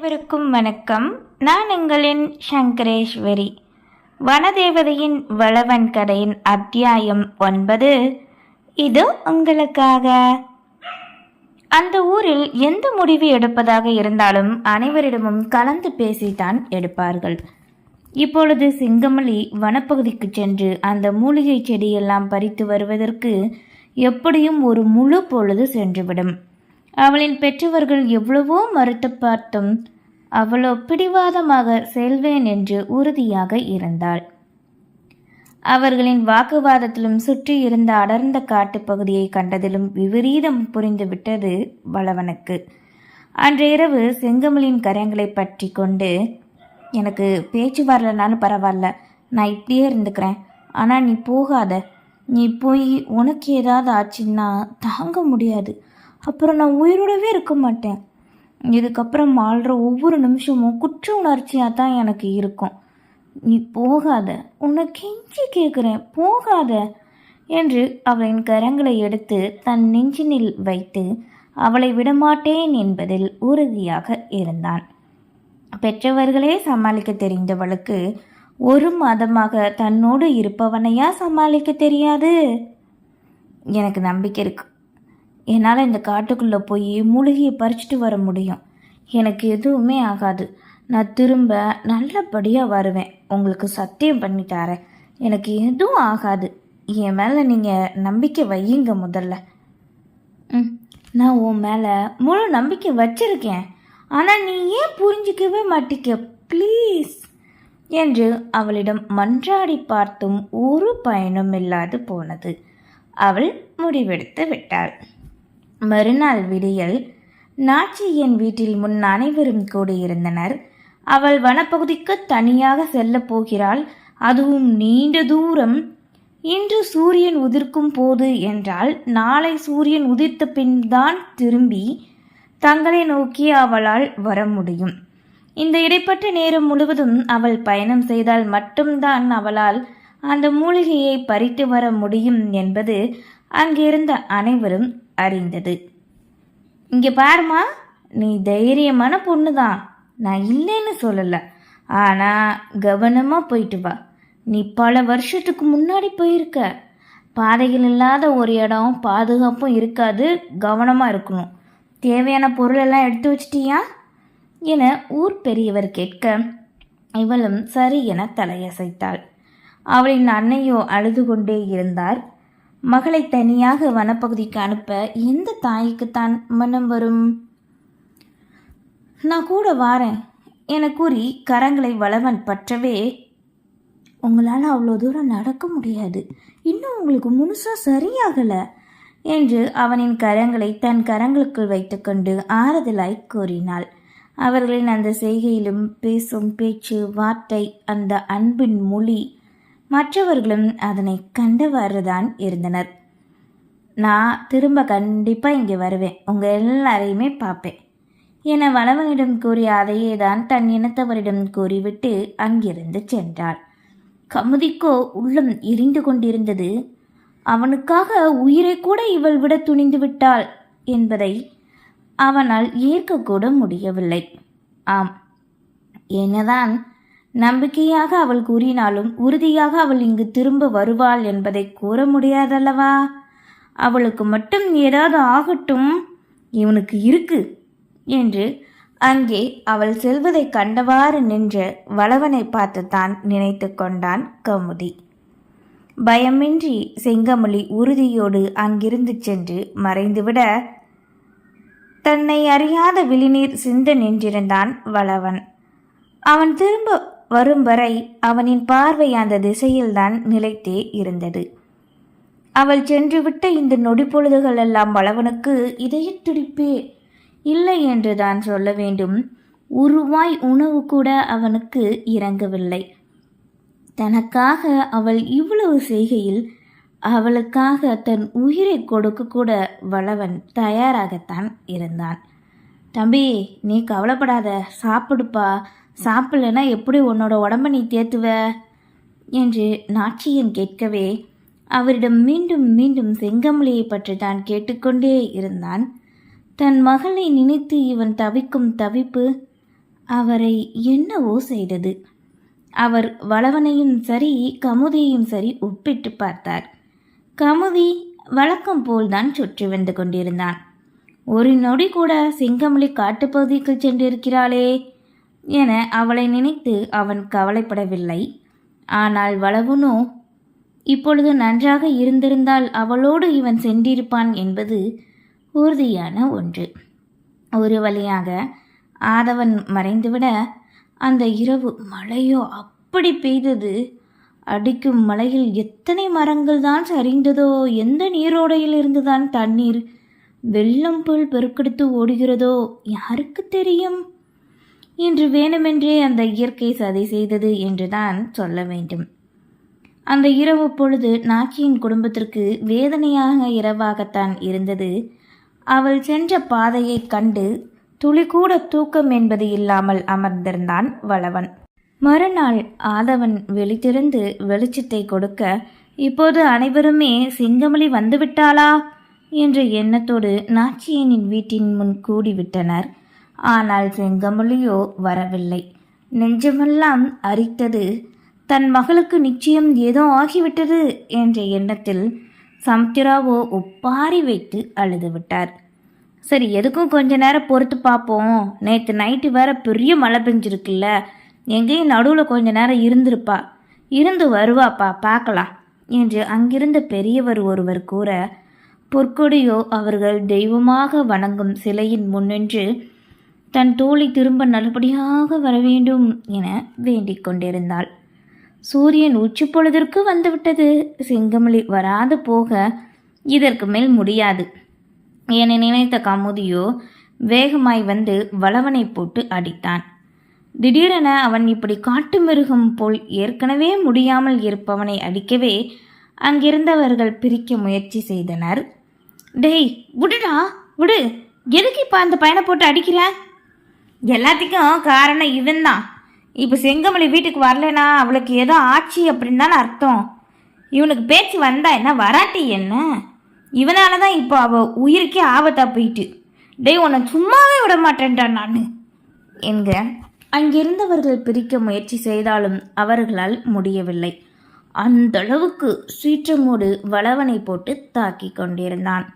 அனைவருக்கும் வணக்கம். நான் உங்களின் சங்கரேஸ்வரி. வனதேவதையின் வளவன் கதையின் அத்தியாயம் 9. இது உங்களுக்காக. அந்த ஊரில் எந்த முடிவு எடுப்பதாக இருந்தாலும் அனைவரிடமும் கலந்து பேசித்தான் எடுப்பார்கள். இப்பொழுது சிங்கமலி வனப்பகுதிக்கு சென்று அந்த மூலிகை செடியெல்லாம் பறித்து வருவதற்கு எப்படியும் ஒரு முழு பொழுது சென்றுவிடும். அவளின் பெற்றவர்கள் எவ்வளவோ மறுத்து பார்த்தும் அவளோ பிடிவாதமாக செல்வேன் என்று உறுதியாக இருந்தாள். அவர்களின் வாக்குவாதத்திலும் சுற்றி இருந்த அடர்ந்த காட்டுப்பகுதியை கண்டதிலும் விபரீதம் புரிந்துவிட்டது வளவனுக்கு. அன்றிரவு செங்கமலின் கரங்களை பற்றி கொண்டு, எனக்கு பேச்சு வரலனாலும் பரவாயில்ல, நான் இப்படியே இருந்துக்கிறேன், ஆனால் நீ போகாத, நீ போய் உனக்கு ஏதாவது ஆச்சுன்னா தாங்க முடியாது, அப்புறம் நான் உயிரோடவே இருக்க மாட்டேன். இதுக்கப்புறம் வாழ்கிற ஒவ்வொரு நிமிஷமும் குற்ற உணர்ச்சியாக தான் எனக்கு இருக்கும். நீ போகாத, உனக்கு கெஞ்சி கேட்குறேன், போகாத என்று அவளின் கரங்களை எடுத்து தன் நெஞ்சினில் வைத்து அவளை விடமாட்டேன் என்பதில் உறுதியாக இருந்தான். பெற்றவர்களே சமாளிக்க தெரிந்தவளுக்கு 1 மாதமாக தன்னோடு இருப்பவனையா சமாளிக்க தெரியாது? எனக்கு நம்பிக்கை இருக்கு. என்னால் இந்த காட்டுக்குள்ளே போய் மூலிகையை பறிச்சுட்டு வர முடியும். எனக்கு எதுவுமே ஆகாது. நான் திரும்ப நல்லபடியாக வருவேன். உங்களுக்கு சத்தியம் பண்ணி தரேன். எனக்கு எதுவும் ஆகாது. என் மேலே நீங்கள் நம்பிக்கை வையுங்க முதல்ல. நான் உன் மேலே முழு நம்பிக்கை வச்சிருக்கேன். ஆனால் நீ ஏன் புரிஞ்சிக்கவே மாட்டிக்க ப்ளீஸ் என்று அவளிடம் மன்றாடி பார்த்தும் ஒரு பயனும் இல்லாது போனது. அவள் முடிவெடுத்து விட்டாள். மறுநாள் விடியல் நாச்சியின் வீட்டில் முன் அனைவரும் கூடியிருந்தனர். அவள் வனப்பகுதிக்கு தனியாக செல்ல போகிறாள், அதுவும் நீண்ட தூரம். இன்று சூரியன் உதிர்க்கும் போது என்றால் நாளை சூரியன் உதிர்த்த பின் தான் திரும்பி தங்களை நோக்கி அவளால் வர முடியும். இந்த இடைப்பட்ட நேரம் முழுவதும் அவள் பயணம் செய்தால் மட்டும்தான் அவளால் அந்த மூலிகையை பறித்து வர முடியும் என்பது அங்கிருந்த அனைவரும் அறிந்தது. இங்கே பாருமா, நீ தைரியமான பொண்ணு தான், நான் இல்லைன்னு சொல்லலை, ஆனால் கவனமாக போயிட்டு வா. நீ பல வருஷத்துக்கு முன்னாடி போயிருக்க. பாதைகள் இல்லாத ஒரு இடம், பாதுகாப்பும் இருக்காது, கவனமாக இருக்கணும். தேவையான பொருளெல்லாம் எடுத்து வச்சிட்டியா என ஊர் பெரியவர் கேட்க இவளும் சரி என தலையசைத்தாள். அவளின் அன்னையோ அழுது கொண்டே இருந்தார். மகளை தனியாக வனப்பகுதிக்கு அனுப்ப எந்த தாய்க்குத்தான் மனம் வரும்? நான் கூட வாரேன் என கூறி கரங்களை வளவன் பற்றவே, உங்களால் அவ்வளோ தூரம் நடக்க முடியாது, இன்னும் உங்களுக்கு முழுசாக சரியாகலை என்று அவனின் கரங்களை தன் கரங்களுக்குள் வைத்துக்கொண்டு ஆறுதலாய் கூறினாள். அவர்களின் அந்த செய்கையிலும் பேசும் பேச்சு, வார்த்தை, அந்த அன்பின் மொழி, மற்றவர்களும் அதனை கண்டவாறு தான் இருந்தனர். நான் திரும்ப கண்டிப்பாக இங்கே வருவேன், உங்கள் எல்லாரையுமே பார்ப்பேன் என வளவனிடம் கூறிய அதையே தான் தன் இனத்தவரிடம் கூறிவிட்டு அங்கிருந்து சென்றாள். கமுதிக்கோ உள்ளம் எரிந்து கொண்டிருந்தது. அவனுக்காக உயிரை கூட இவள் விட துணிந்து விட்டாள் என்பதை அவனால் ஏற்கக்கூட முடியவில்லை. ஆம், என்னதான் நம்பிக்கையாக அவள் கூறினாலும் உறுதியாக அவள் இங்கு திரும்ப வருவாள் என்பதை கூற முடியாதல்லவா? அவளுக்கு மட்டும் ஏதாவது ஆகட்டும், இவனுக்கு இருக்கு என்று அங்கே அவள் செல்வதை கண்டவாறு நின்ற வளவனை பார்த்துத்தான் நினைத்து கொண்டான் கமுதி. பயமின்றி செங்கமலி உறுதியோடு அங்கிருந்து சென்று மறைந்துவிட தன்னை அறியாத விழிநீர் சிந்த நின்றிருந்தான் வளவன். அவன் திரும்ப வரும் வரை அவனின் பார்வை அந்த திசையில்தான் நிலைத்தே இருந்தது. அவள் சென்றுவிட்ட இந்த நொடி பொழுதுகள் எல்லாம் வளவனுக்கு இதயத்துடிப்பே இல்லை என்று தான் சொல்ல வேண்டும். உருவாய் உணவு கூட அவனுக்கு இறங்கவில்லை. தனக்காக அவள் இவ்வளவு செய்கையில் அவளுக்காக தன் உயிரை கொடுக்க கூட வளவன் தயாராகத்தான் இருந்தான். தம்பி, நீ கவலைப்படாத, சாப்பிடுப்பா, சாப்பிடலன்னா எப்படி உன்னோட உடம்ப நீ தேத்துவ என்று நாச்சியன் கேட்கவே அவரிடம் மீண்டும் மீண்டும் செங்கமலியை பற்றி தான் கேட்டுக்கொண்டே இருந்தான். தன் மகளை நினைத்து இவன் தவிக்கும் தவிப்பு அவரை என்னவோ செய்தது. அவர் வளவனையும் சரி கமுதியையும் சரி ஒப்பிட்டு பார்த்தார். கமுதி வழக்கம் போல்தான் சுற்றி வந்து கொண்டிருந்தான். ஒரு நொடி கூட சிங்கமொழி காட்டுப்பகுதிக்கு சென்றிருக்கிறாளே என அவளை நினைத்து அவன் கவலைப்படவில்லை. ஆனால் வளவனோ இப்பொழுது நன்றாக இருந்திருந்தால் அவளோடு இவன் சென்றிருப்பான் என்பது உறுதியான ஒன்று. ஒரு வழியாக ஆதவன் மறைந்துவிட அந்த இரவு மழையோ அப்படி பெய்தது. அடிக்கும் மழையில் எத்தனை மரங்கள் தான் சரிந்ததோ, எந்த நீரோடையில் இருந்துதான் தண்ணீர் வெள்ளம் போல் பெருக்கெடுத்து ஓடுகிறதோ யாருக்கு தெரியும்? இன்று வேணுமென்றே அந்த இயற்கை சதி செய்தது என்றுதான் சொல்ல வேண்டும். அந்த இரவு பொழுது நாச்சியின் குடும்பத்திற்கு வேதனையாக இரவாகத்தான் இருந்தது. அவள் சென்ற பாதையை கண்டு துளிகூட தூக்கம் என்பது இல்லாமல் அமர்ந்திருந்தான் வளவன். மறுநாள் ஆதவன் வெளித்திருந்து வெளிச்சத்தை கொடுக்க, இப்போது அனைவருமே சிங்கமொழி வந்துவிட்டாளா என்ற எண்ணத்தோடு நாச்சியனின் வீட்டின் முன் கூடிவிட்டனர். ஆனால் செங்கமொழியோ வரவில்லை. நெஞ்சமெல்லாம் அரித்தது. தன் மகளுக்கு நிச்சயம் ஏதோ ஆகிவிட்டது என்ற எண்ணத்தில் சமுத்திராவோ ஒப்பாரி வைத்து அழுதுவிட்டார். சரி, எதுக்கும் கொஞ்ச நேரம் பொறுத்து பார்ப்போம். நேற்று நைட்டு வேற பெரிய மழை பெஞ்சிருக்குல்ல, எங்கேயும் நடுவில் கொஞ்ச நேரம் இருந்திருப்பா, இருந்து வருவாப்பா, பார்க்கலாம் என்று அங்கிருந்த பெரியவர் ஒருவர் கூற, பொற்கொடியோ அவர்கள் தெய்வமாக வணங்கும் சிலையின் முன்னின்று தன் தோழி திரும்ப நல்லபடியாக வர வேண்டும் என வேண்டிக் கொண்டிருந்தாள். சூரியன் உச்சி பொழுதற்கு வந்துவிட்டது. சிங்கமொழி வராது போக இதற்கு மேல் முடியாது என நினைத்த கமுதியோ வேகமாய் வந்து வளவனை போட்டு அடித்தான். திடீரென அவன் இப்படி காட்டு மிருகம் போல் ஏற்கனவே முடியாமல் இருப்பவனை அடிக்கவே அங்கிருந்தவர்கள் பிரிக்க முயற்சி செய்தனர். டேய் விடுடா விடு, எதுக்கு இப்போ அந்த பையனை போட்டு அடிக்கிற? எல்லாத்துக்கும் காரணம் இவன் தான். இப்போ செங்கமொழி வீட்டுக்கு வரலனா அவளுக்கு ஏதோ ஆட்சி அப்படின்னு தானே அர்த்தம். இவனுக்கு பேச்சு வந்தா என்ன, வராட்டி என்ன? இவனால தான் இப்போ அவள் உயிருக்கே ஆபத்தாக போயிட்டு. டேய், உன்னை சும்மாவே விட மாட்டேன்டா நான் என்க அங்கிருந்தவர்கள் பிரிக்க முயற்சி செய்தாலும் அவர்களால் முடியவில்லை. அந்த அளவுக்கு சீற்றமோடு வளவனை போட்டு தாக்கி கொண்டிருந்தான்.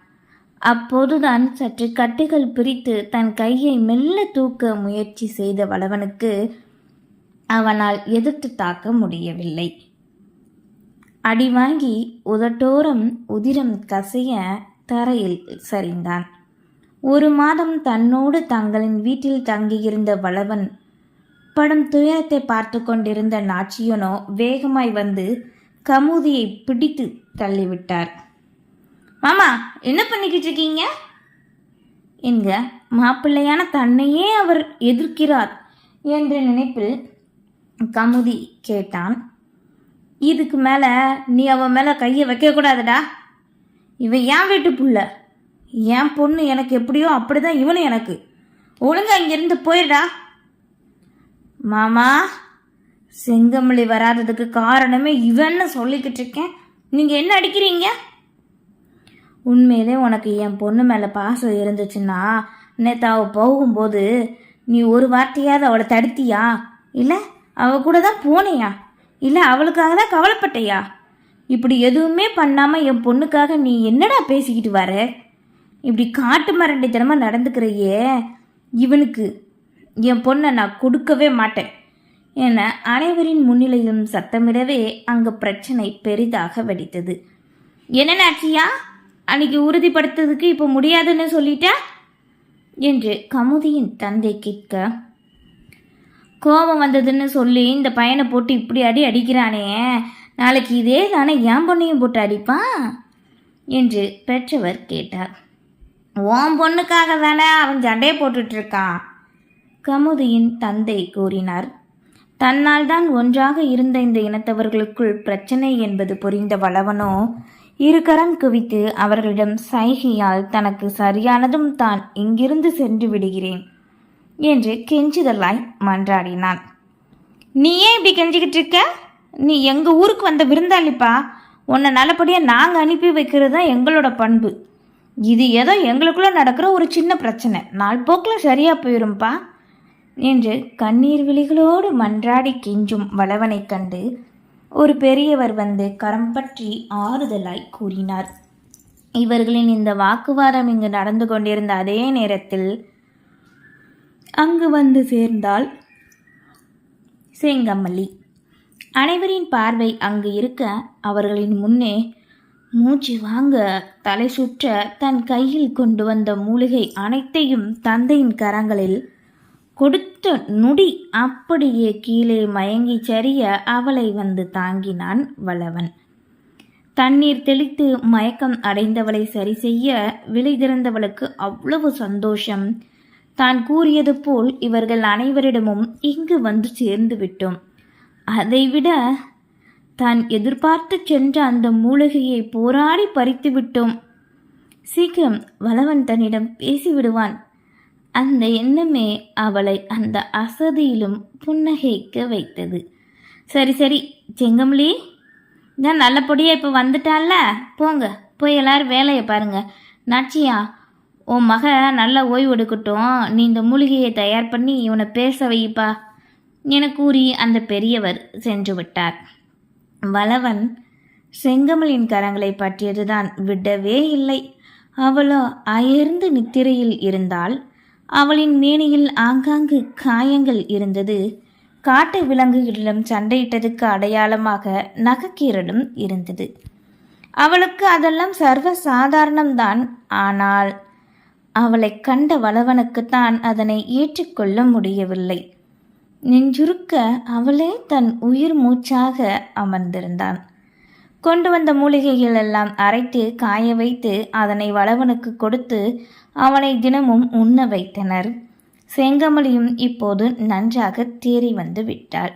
அப்போதுதான் சற்று கட்டுகள் பிரித்து தன் கையை மெல்ல தூக்க முயற்சி செய்த வளவனுக்கு அவனால் எதிர்த்து தாக்க முடியவில்லை. அடி வாங்கி உதட்டோரம் உதிரம் கசைய தரையில் சரிந்தான். 1 மாதம் தன்னோடு தங்களின் வீட்டில் தங்கியிருந்த வளவன் படும் துயரத்தை பார்த்து கொண்டிருந்த நாச்சியனோ வேகமாய் வந்து கமுதியை பிடித்து தள்ளிவிட்டார். மாமா, என்ன பண்ணிக்கிட்டு இருக்கீங்க என்க மாப்பிள்ளையான தன்னையே அவர் எதிர்க்கிறார் என்ற நினைப்பில் கமுதி கேட்டான். இதுக்கு மேலே நீ அவன் மேலே கையை வைக்கக்கூடாதுடா. இவன் என் வீட்டு புள்ள, என் பொண்ணு. எனக்கு எப்படியோ அப்படிதான் இவனு எனக்கு. ஒழுங்கா இங்கிருந்து போயிடா. மாமா, செங்கமொழி வராததுக்கு காரணமே இவன்னு சொல்லிக்கிட்டு இருக்கேன், நீங்கள் என்ன அடிக்கிறீங்க? உண்மையிலே உனக்கு என் பொண்ணு மேலே பாசம் இருந்துச்சுன்னா நேற்று அவள் போகும்போது நீ ஒரு வார்த்தையாவது அவளை தடுத்தியா? இல்லை அவள் கூட தான் போனியா? இல்லை அவளுக்காக தான் கவலைப்பட்டையா? இப்படி எதுவுமே பண்ணாமல் என் பொண்ணுக்காக நீ என்னடா பேசிக்கிட்டு வர? இப்படி காட்டு மரண்டித்தனமாக நடந்துக்கிறையே, இவனுக்கு என் பொண்ணை நான் கொடுக்கவே மாட்டேன் என அனைவரின் முன்னிலையிலும் சத்தமிடவே அங்கு பிரச்சனை பெரிதாக வெடித்தது. என்ன ஆச்சியா, அன்னைக்கு உறுதிப்படுத்துறதுக்கு இப்போ முடியாதுன்னு சொல்லிட்டா என்று கமுதியின் தந்தை கேட்க, கோபம் வந்ததுன்னு சொல்லி இந்த பையனை போட்டு இப்படி அடிக்கிறானே, நாளைக்கு இதே தானே என் பொண்ணையும் போட்டு அடிப்பான் என்று பெற்றவர் கேட்டார். உன் பொண்ணுக்காக தானே அவன் சண்டையை போட்டுட்ருக்கான், கமுதியின் தந்தை கூறினார். தன்னால் தான் ஒன்றாக இருந்த இந்த இனத்தவர்களுக்குள் பிரச்சனை என்பது புரிந்த வளவனோ இருகரம் குவித்து அவர்களிடம் சைகையால் தனக்கு சரியானதும் தான் இங்கிருந்து சென்று விடுகிறேன் என்று கெஞ்சுதலாய் மன்றாடினான். நீ ஏன் இப்படி கெஞ்சிக்கிட்டு இருக்க? நீ எங்கள் ஊருக்கு வந்த விருந்தாளிப்பா. உன்னை நல்லபடியாக நாங்கள் அனுப்பி வைக்கிறது தான் எங்களோட பண்பு. இது ஏதோ எங்களுக்குள்ளே நடக்கிற ஒரு சின்ன பிரச்சனை, நாள் போக்கில் சரியாக போயிரும்பா. என்று கண்ணீர் விழிகளோடு மன்றாடி கெஞ்சும் வளவனைக் கண்டு ஒரு பெரியவர் வந்து கரம் பற்றி ஆறுதலாய் கூறினார். இவர்களின் இந்த வாக்குவாதம் இங்கு நடந்து கொண்டிருந்த அதே நேரத்தில் அங்கு வந்து சேர்ந்தாள் செங்கமலி. அனைவரின் பார்வை அங்கு இருக்க அவர்களின் முன்னே மூச்சு வாங்க தலை சுற்ற தன் கையில் கொண்டு வந்த மூலிகை அனைத்தையும் தந்தையின் கரங்களில் கொடுத்த நொடி அப்படியே கீழே மயங்கி சரிய அவளை வந்து தாங்கினான் வளவன். தண்ணீர் தெளித்து மயக்கம் அடைந்தவளை சரி செய்ய விழி திறந்தவளுக்கு அவ்வளவு சந்தோஷம். தான் கூறியது போல் இவர்கள் அனைவரிடமும் இங்கு வந்து சேர்ந்து விட்டோம், அதைவிட தான் எதிர்பார்த்து சென்ற அந்த மூலிகையை போராடி பறித்து விட்டோம், சீக்கிரம் வளவன் தன்னிடம் பேசிவிடுவான், அந்த எண்ணமே அவளை அந்த அசதியிலும் புன்னகைக்க வைத்தது. சரி சரி செங்கமலி, நான் நல்லபடியாக இப்போ வந்துட்டால, போங்க போய் எல்லாரும் வேலையை பாருங்க. நாச்சியா, உன் மக நல்லா ஓய்வு எடுக்கட்டும், நீ இந்த மூலிகையை தயார் பண்ணி இவனை பேச வைப்பா என கூறி அந்த பெரியவர் சென்று விட்டார். வளவன் செங்கமலின் கரங்களை பற்றியதுதான் விடவே இல்லை. அவளோ அயர்ந்து நித்திரையில் இருந்தால் அவளின் மேனியில் ஆங்காங்கு காயங்கள் இருந்தது. காட்டு விலங்குகளிடம் சண்டையிட்டதுக்கு அடையாளமாக நகைக்கீரலும் இருந்தது. அவளுக்கு அதெல்லாம் சர்வ சாதாரணம்தான். ஆனால் அவளை கண்ட வளவனுக்குத்தான் அதனை ஏற்றுக்கொள்ள முடியவில்லை. நெஞ்சுருக்க அவளே தன் உயிர் மூச்சாக அமர்ந்திருந்தான். கொண்டு வந்த மூலிகைகள் எல்லாம் அரைத்து காய வைத்து அதனை வளவனுக்கு கொடுத்து அவனை தினமும் உண்ண வைத்தனர். செங்கமலியும் இப்போது நன்றாக தேறி வந்து விட்டாள்.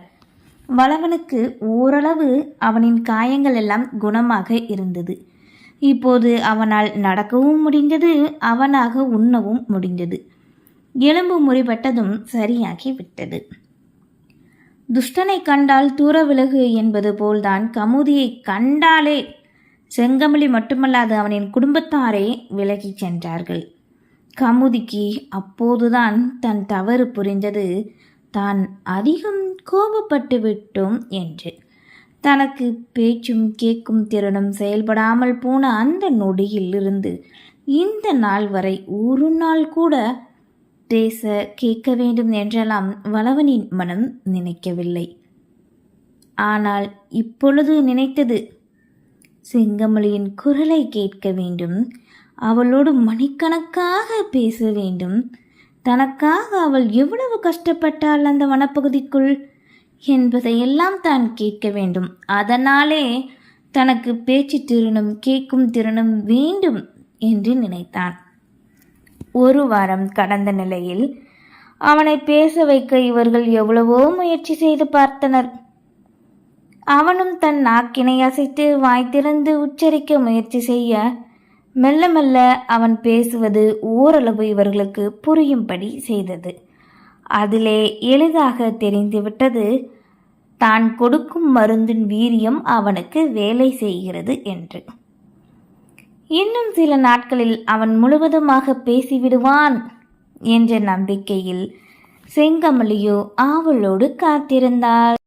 வளவனுக்கு ஓரளவு அவனின் காயங்கள் எல்லாம் குணமாக இருந்தது. இப்போது அவனால் நடக்கவும் முடிந்தது, அவனாக உண்ணவும் முடிந்தது. எலும்பு முறிபட்டதும் சரியாகி விட்டது. துஷ்டனை கண்டால் தூர விலகு என்பது போல்தான் கமுதியை கண்டாலே செங்கமலி மட்டுமல்லாது அவனின் குடும்பத்தாரே விலகி சென்றார்கள். கமுதிக்கு அப்போதுதான் தன் தவறு புரிந்தது, தான் அதிகம் கோபப்பட்டு விட்டோம் என்று. தனக்கு பேச்சும் கேட்கும் திறனும் செயல்படாமல் போன அந்த நொடியில் இருந்து இந்த நாள் வரை ஒரு நாள் கூட பேச கேட்க வேண்டும் என்றெல்லாம் வளவனின் மனம் நினைக்கவில்லை. ஆனால் இப்பொழுது நினைத்தது, செங்கமலியின் குரலை கேட்க வேண்டும், அவளோடு மணிக்கணக்காக பேச வேண்டும், தனக்காக அவள் எவ்வளவு கஷ்டப்பட்டாள் அந்த வனப்பகுதிக்குள் என்பதையெல்லாம் தான் கேட்க வேண்டும். அதனாலே தனக்கு பேச்சு திறனும் கேட்கும் திறனும் வேண்டும் என்று நினைத்தான். ஒரு வாரம் கடந்த நிலையில் அவனை பேச வைக்க இவர்கள் எவ்வளவோ முயற்சி செய்து பார்த்தனர். அவனும் தன் நாக்கினை அசைத்து வாய் திறந்து உச்சரிக்க முயற்சி செய்ய மெல்ல மெல்ல அவன் பேசுவது ஓரளவு இவர்களுக்கு புரியும்படி செய்தது. அதிலே எளிதாக தெரிந்துவிட்டது, தான் கொடுக்கும் மருந்தின் வீரியம் அவனுக்கு வேலை செய்கிறது என்று. இன்னும் சில நாட்களில் அவன் முழுவதுமாக பேசிவிடுவான் என்ற நம்பிக்கையில் செங்கமலியோ ஆவலோடு காத்திருந்தாள்.